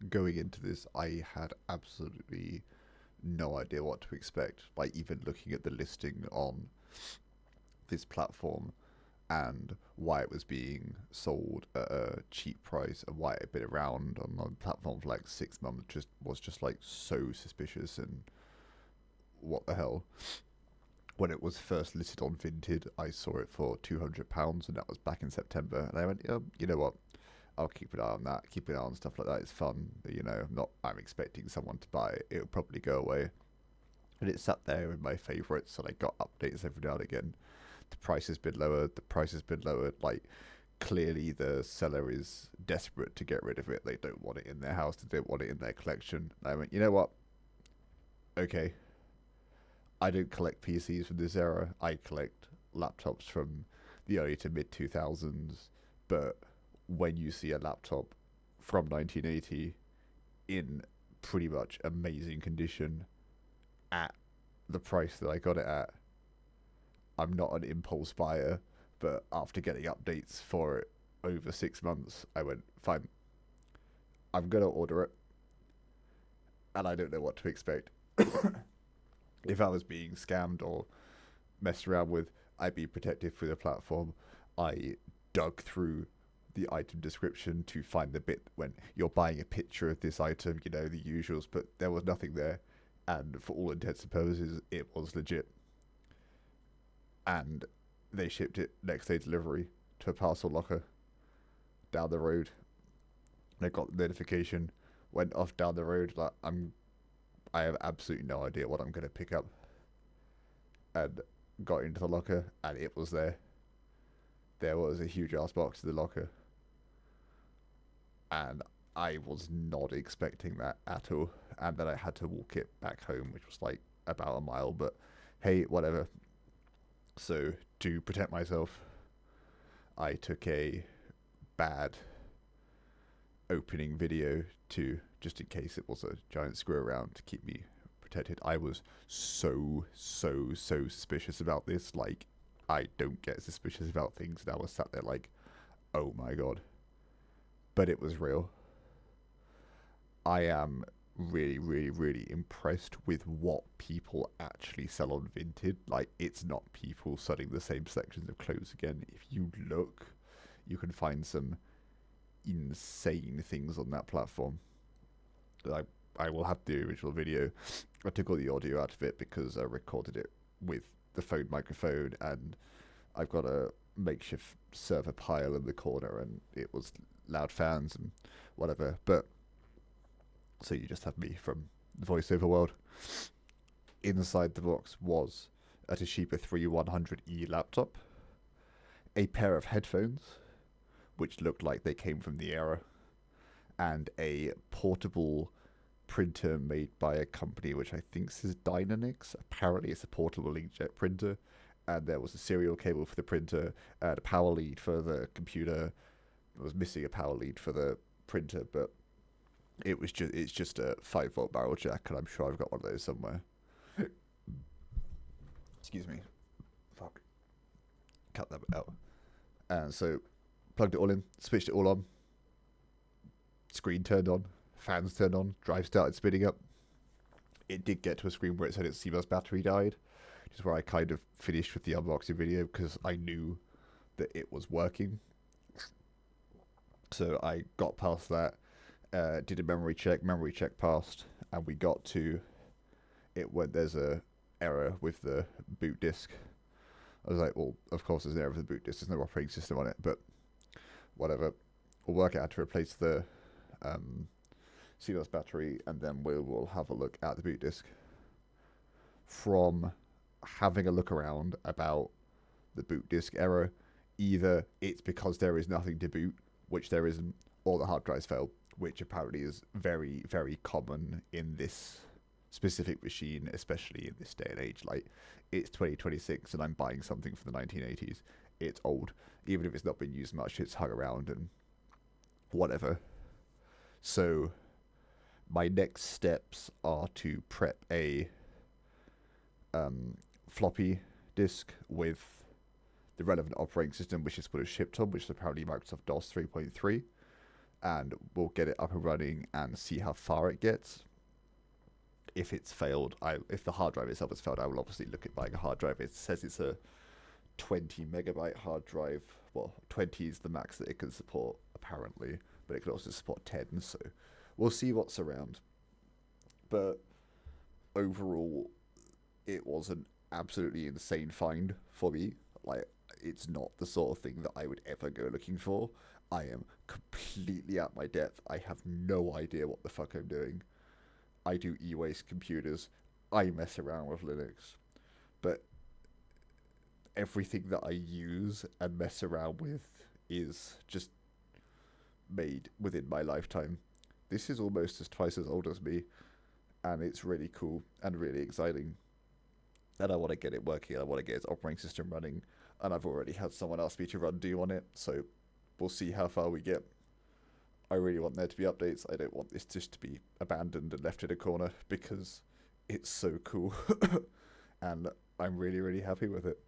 going into this, I had absolutely no idea what to expect. Like, even looking at the listing on this platform and why it was being sold at a cheap price and why it had been around on the platform for like 6 months just like so suspicious. And what the hell? When it was first listed on Vinted, I saw it for £200, and that was back in September. And I went, you know what? I'll keep an eye on that. Keep an eye on stuff like that. It's fun. I'm expecting someone to buy it. It'll probably go away. And it sat there in my favourites, and I got updates every now and again. The price has been lowered. The price has been lowered. Like, clearly the seller is desperate to get rid of it. They don't want it in their house. They don't want it in their collection. And I went, you know what? Okay. I don't collect PCs from this era. I collect laptops from the early to mid 2000s. But when you see a laptop from 1980 in pretty much amazing condition at the price that I got it at, I'm not an impulse buyer. But after getting updates for it over 6 months, I went, fine, I'm going to order it. And I don't know what to expect. If I was being scammed or messed around with, I'd be protective through the platform. I dug through the item description to find the bit when you're buying a picture of this item, the usuals, but there was nothing there. And for all intents and purposes, it was legit. And they shipped it next day delivery to a parcel locker down the road. And I got the notification, went off down the road, like, I have absolutely no idea what I'm going to pick up. And got into the locker, and it was there. There was a huge ass box in the locker. And I was not expecting that at all. And then I had to walk it back home, which was like about a mile, but hey, whatever. So, to protect myself, I took a bad opening video to, just in case it was a giant screw around, to keep me protected. I was so suspicious about this. Like, I don't get suspicious about things, and I was sat there like, oh my god. But it was real. I am really impressed with what people actually sell on Vinted. Like, it's not people selling the same sections of clothes again. If you look, you can find some insane things on that platform. I will have the original video. I took all the audio out of it because I recorded it with the phone microphone, and I've got a makeshift server pile in the corner, and it was loud fans and whatever. But so you just have me from the voiceover world. Inside the box was a Toshiba 3100E laptop, a pair of headphones, which looked like they came from the era, and a portable printer made by a company which I think is Dynanix. Apparently it's a portable inkjet printer, and there was a serial cable for the printer and a power lead for the computer. I was missing a power lead for the printer, but it's just a 5-volt barrel jack, and I'm sure I've got one of those somewhere. Excuse me. Fuck. Cut that bit out. And so plugged it all in, switched it all on. Screen turned on, fans turned on, drive started spinning up. It did get to a screen where it said its CMOS battery died, which is where I kind of finished with the unboxing video because I knew that it was working. So I got past that, did a memory check passed, and we got to it when there's a error with the boot disk. I was like, well, of course there's an error with the boot disk, there's no operating system on it, but whatever. We'll work out how to replace the CMOS battery, and then we will have a look at the boot disk. From having a look around about the boot disk error, either it's because there is nothing to boot, which there isn't, or the hard drives failed, which apparently is very common in this specific machine, especially in this day and age. Like, it's 2026 and I'm buying something from the 1980s. It's old. Even if it's not been used much, it's hung around and whatever. So my next steps are to prep a floppy disk with the relevant operating system, which is what is shipped on, which is apparently Microsoft DOS 3.3. and we'll get it up and running and see how far it gets. If it's failed, if the hard drive itself has failed, I will obviously look at buying a hard drive. It says it's a 20 megabyte hard drive. Well, 20 is the max that it can support, apparently, but it can also support 10, so we'll see what's around. But overall, it was an absolutely insane find for me. Like, it's not the sort of thing that I would ever go looking for. I am completely at my depth. I have no idea what the fuck I'm doing. I do e-waste computers. I mess around with Linux. But everything that I use and mess around with is just made within my lifetime. This is almost as twice as old as me, and it's really cool and really exciting. And I want to get it working. I want to get its operating system running, and I've already had someone ask me to run Doom on it, so we'll see how far we get. I really want there to be updates. I don't want this just to be abandoned and left in a corner, because it's so cool, and I'm really, really happy with it.